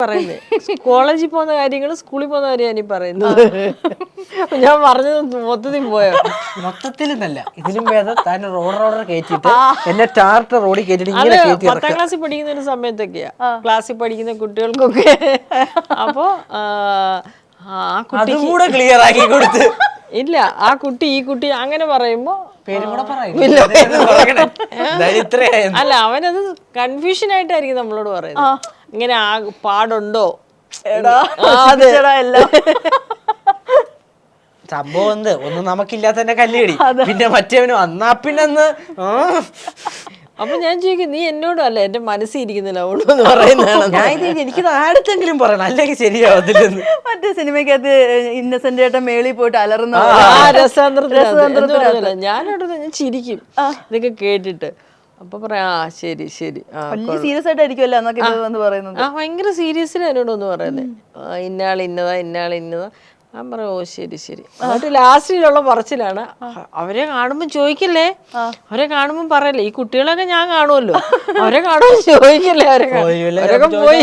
പറയുന്നത് കോളേജിൽ പോകുന്ന കാര്യങ്ങൾ സ്കൂളിൽ പോകുന്ന കാര്യം ഞാൻ പറയുന്നത്. ഞാൻ പറഞ്ഞത് മൊത്തത്തിൽ പോയോ? മൊത്തത്തിൽ നല്ല ഇതിലും ഭേദം താൻ റോഡർ കയറ്റിട്ട് എന്നെ ടാർട്ട് റോഡിൽ കയറ്റിട്ട് ഇങ്ങനെ കയറ്റി 10ാം ക്ലാസ്സിൽ പഠിക്കുന്ന ഒരു സമയത്തൊക്കെയാ, ക്ലാസ്സിൽ പഠിക്കുന്ന കുട്ടികൾക്കൊക്കെ. അപ്പോ ആ കുട്ടി കൂടെ ക്ലിയർ ആക്കി കൊടുത്ത് ഇല്ല, ആ കുട്ടി ഈ കുട്ടി അങ്ങനെ പറയുമ്പോ പേരും കൂടെ അല്ല, അവനത് കൺഫ്യൂഷൻ ആയിട്ടായിരിക്കും നമ്മളോട് പറയുന്നത്. ഇങ്ങനെ ആ പാടുണ്ടോ സംഭവം എന്ത് ഒന്നും നമുക്കില്ലാത്തന്നെ കല്ലേടി, പിന്നെ മറ്റേവനും അന്നാ പിന്നെ അപ്പൊ ഞാൻ ചോദിക്കും, നീ എന്നോടും അല്ല എന്റെ മനസ്സിൽ ഇരിക്കുന്നില്ല എന്ന് പറയുന്നതാണ്. എനിക്ക് ആടുത്തെങ്കിലും പറയണം, അല്ലെങ്കിൽ ശരിയാവത്തില്ലെന്ന്. മറ്റേ സിനിമയ്ക്കകത്ത് ഇന്നസെന്റ് ഏട്ടൻ മേളിൽ പോയിട്ട് അലറുന്ന ഞാനോട് ഞാൻ ചിരിക്കും ഇതൊക്കെ കേട്ടിട്ട്. അപ്പൊ പറയാ ശരി ശരി, സീരിയസ് ആയിട്ടായിരിക്കുമല്ലോ എന്നൊക്കെ എന്ന് പറയുന്നത്. ഭയങ്കര സീരിയസിന് എന്നോടൊന്ന് പറയുന്നത്, ഇന്നാൾ ഇന്നതാ ഇന്നാൾ ഇന്നതാ. ഞാൻ പറയാം ഓ ശരി ശരി. എന്നിട്ട് ലാസ്റ്റിലുള്ള പറച്ചിലാണ്, അവരെ കാണുമ്പോ ചോദിക്കല്ലേ, അവരെ കാണുമ്പോ പറയല്ലേ, ഈ കുട്ടികളൊക്കെ ഞാൻ കാണുമല്ലോ, അവരെ കാണുമ്പോ ചോദിക്കല്ലേ, അവരൊക്കെ പോയി